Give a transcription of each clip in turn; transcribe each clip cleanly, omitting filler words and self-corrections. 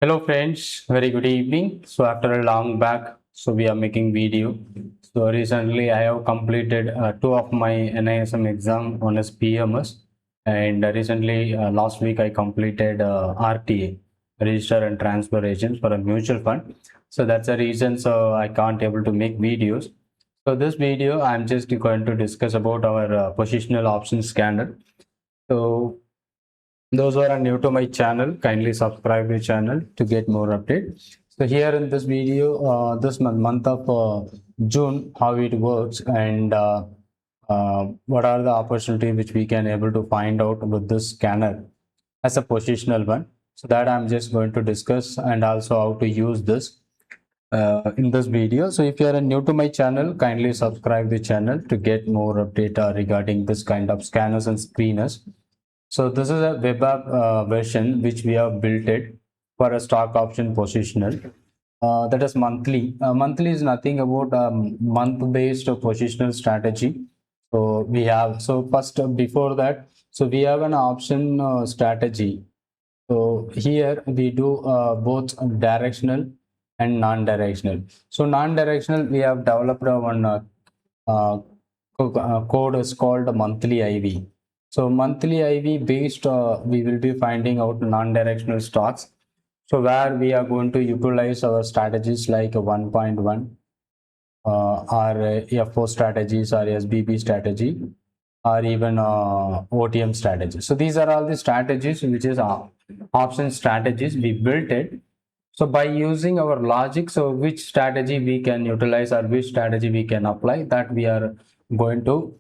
Hello friends, very good evening. So after a long back, we are making video. So recently I have completed two of my NISM exam. One is PMS, and recently last week I completed RTA, Register and Transfer Agent for a mutual fund. So that's the reason I can't able to make videos. So this video I'm just going to discuss about our positional option scanner. So those who are new to my channel, kindly subscribe the channel to get more updates. So here in this video, this month of June, how it works and what are the opportunities which we can able to find out with this scanner as a positional one. So that I'm just going to discuss, and also how to use this in this video. So if you are new to my channel, kindly subscribe the channel to get more update regarding this kind of scanners and screeners. So this is a web app version which we have built it for a stock option positional. That is monthly. Monthly is nothing about month-based positional strategy. So we have, so first before that, so we have an option strategy. So here we do both directional and non-directional. So non-directional, we have developed one uh, code is called monthly IV. So monthly IV based, we will be finding out non-directional stocks. So where we are going to utilize our strategies like a 1.1 or FO strategies or SBB strategy or even OTM strategy. So these are all the strategies which is option strategies. We built it. So by using our logic, so which strategy we can utilize or which strategy we can apply, that we are going to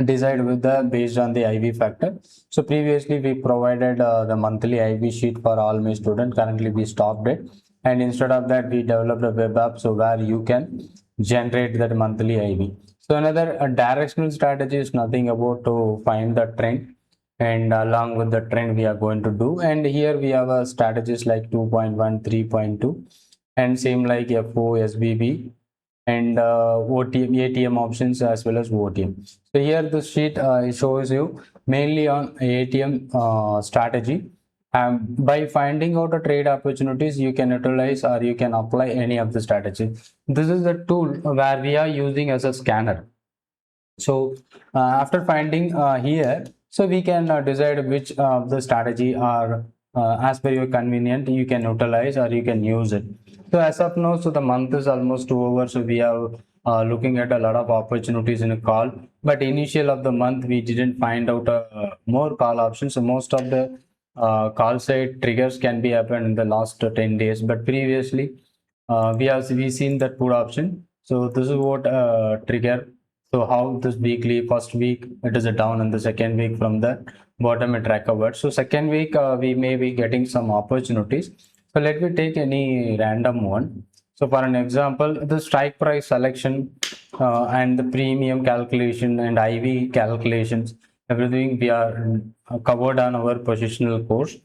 decide with the based on the IV factor. So previously we provided the monthly IV sheet for all my students. Currently we stopped it, and instead of that we developed a web app so where you can generate that monthly IV. So another directional strategy is nothing about to find the trend, and along with the trend we are going to do. And here we have a strategies like 2.1, 3.2, and same like FO, SBB, and OTM, ATM options as well as OTM. So here the sheet shows you mainly on ATM strategy. By finding out a trade opportunities, you can utilize or you can apply any of the strategy. This is the tool where we are using as a scanner. So after finding here, so we can decide which of the strategy are as per your convenient you can utilize or you can use it. So as of now, so the month is almost over, so we are looking at a lot of opportunities in a call, but initial of the month we didn't find out more call options. So most of the call side triggers can be happened in the last 10 days, but previously we seen that put option. So this is what trigger. So how this weekly, first week it is a down, and the second week from the bottom it recovered. So second week we may be getting some opportunities. So let me take any random one. So for an example, the strike price selection and the premium calculation and IV calculations, everything we are covered on our positional course.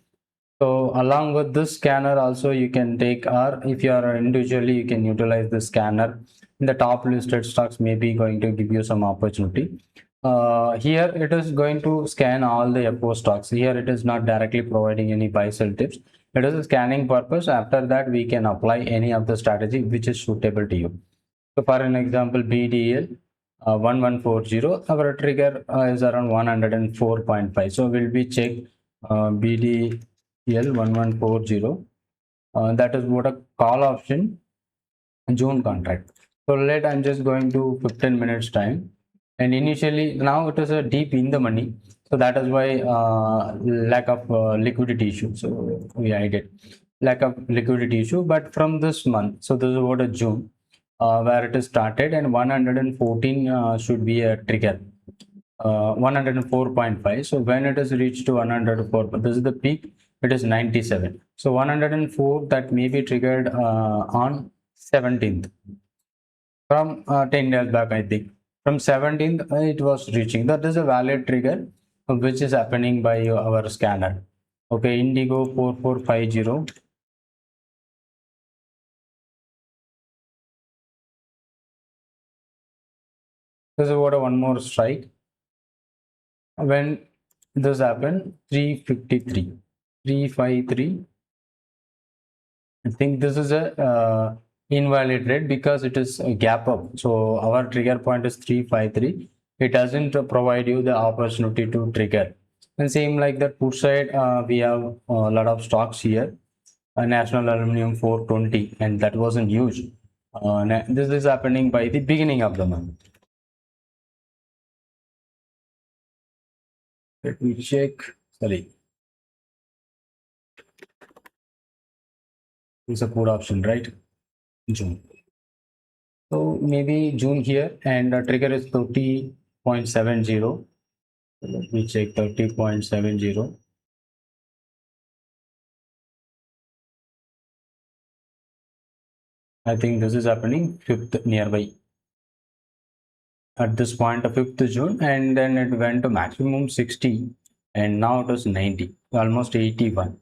So along with this scanner also you can take, or if you are individually you can utilize the scanner. In the top listed stocks may be going to give you some opportunity. Here it is going to scan all the FO stocks. Here it is not directly providing any buy sell tips. It is a scanning purpose. After that we can apply any of the strategy which is suitable to you. So for an example, BDL 1140, our trigger is around 104.5. So we'll be check BDL 1140. That is what a call option June contract. So let I'm just going to 15 minutes time. And initially now it is a deep in the money. So that is why lack of liquidity issue. So we I did lack of liquidity issue. But from this month, so this is what a June where it is started, and 114 should be a trigger. 104.5. So when it is reached to 104, but this is the peak, it is 97. So 104 that may be triggered on 17th from 10 days back, I think. From 17th, it was reaching. That is a valid trigger which is happening by our scanner. Okay, Indigo 4450. This is what a one more strike. When this happened, 353, 353. I think this is a invalid trade because it is a gap up. So our trigger point is 353. It doesn't provide you the opportunity to trigger. And same like that put side, we have a lot of stocks here. National Aluminum 420, and that wasn't huge. This is happening by the beginning of the month. Let me check. Sorry, it's a put option, right? June. So maybe June here, and the trigger is 30.70. Let me check 30.70. I think this is happening 5th nearby at this point of 5th June, and then it went to maximum 60, and now it is 90, almost 81.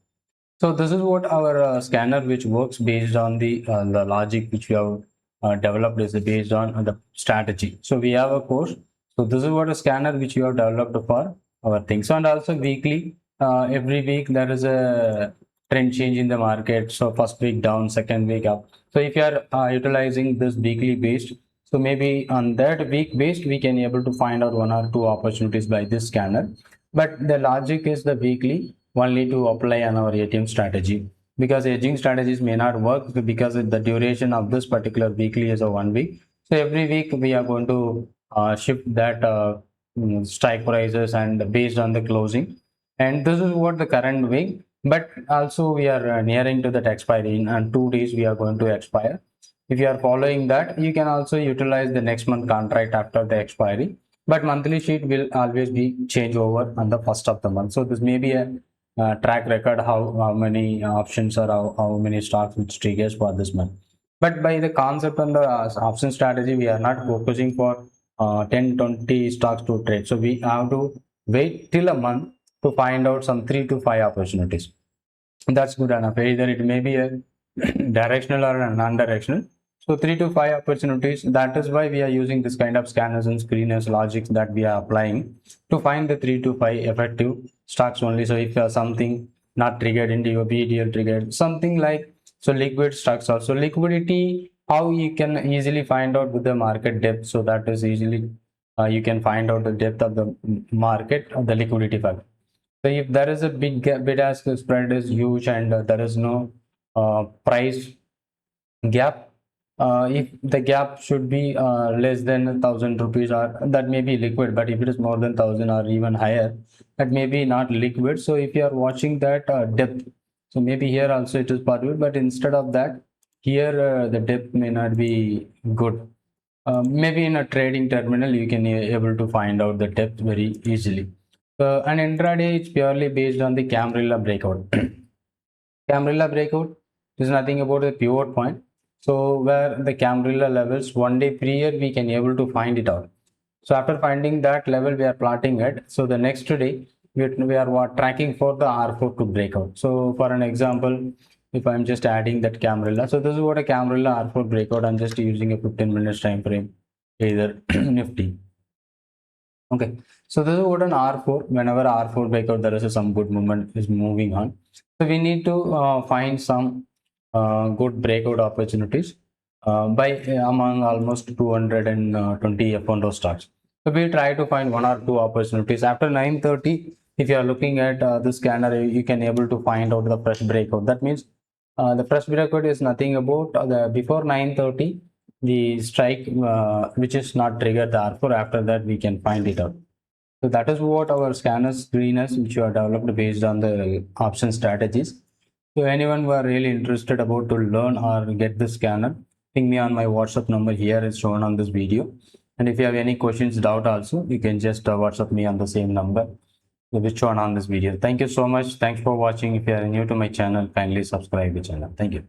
So this is what our scanner, which works based on the logic which we have developed, is based on the strategy. So we have a course. So this is what a scanner which we have developed for our things. And also weekly, every week there is a trend change in the market. So first week down, second week up. So if you are utilizing this weekly based, so maybe on that week based, we can able to find out one or two opportunities by this scanner. But the logic is the weekly only to apply on our ATM strategy, because hedging strategies may not work because the duration of this particular weekly is a 1 week. So every week we are going to shift that strike prices and based on the closing. And this is what the current week, but also we are nearing to that expiry. In 2 days we are going to expire. If you are following that, you can also utilize the next month contract after the expiry, but monthly sheet will always be change over on the first of the month. So this may be a track record how many options or how many stocks which triggers for this month. But by the concept and the option strategy, we are not focusing for 10-20 stocks to trade. So we have to wait till a month to find out some 3 to 5 opportunities. That's good enough. Either it may be a directional or a non-directional. So 3 to 5 opportunities. That is why we are using this kind of scanners and screeners logics that we are applying to find the 3 to 5 effective stocks only. So if something not triggered into your BDL triggered, something like, so liquid stocks also. Liquidity, how you can easily find out with the market depth. So that is easily you can find out the depth of the market of the liquidity factor. So if there is a big bid ask spread is huge and there is no price gap, if the gap should be less than 1,000 rupees, or that may be liquid, but if it is more than 1,000 or even higher, that may be not liquid. So if you are watching that depth, so maybe here also it is possible, but instead of that, here the depth may not be good. Maybe in a trading terminal you can able to find out the depth very easily. An intraday is purely based on the Cambrilla breakout. Cambrilla breakout is nothing about the pivot point. So where the Cambrilla levels 1 day prior, we can able to find it out. So after finding that level, we are plotting it. So the next day, we are tracking for the R4 to breakout. So for an example, if I'm just adding that Cambrilla, so this is what a Cambrilla R4 breakout. I'm just using a 15 minutes time frame, either Nifty. Okay, so this is what an R4. Whenever R4 breakout, there is some good movement is moving on. So we need to find some good breakout opportunities by among almost 220 F1 stocks. So we try to find one or two opportunities after 9:30. If you are looking at the scanner, you can able to find out the fresh breakout. That means the fresh breakout is nothing about the before 9:30. The strike which is not triggered the R4, after that we can find it out. So that is what our scanners screeners which are developed based on the option strategies. So anyone who are really interested about to learn or get the scanner, ping me on my WhatsApp number here is shown on this video. And if you have any questions, doubt also, you can just WhatsApp me on the same number which shown on this video. Thank you so much. Thanks for watching. If you are new to my channel, kindly subscribe the channel. Thank you.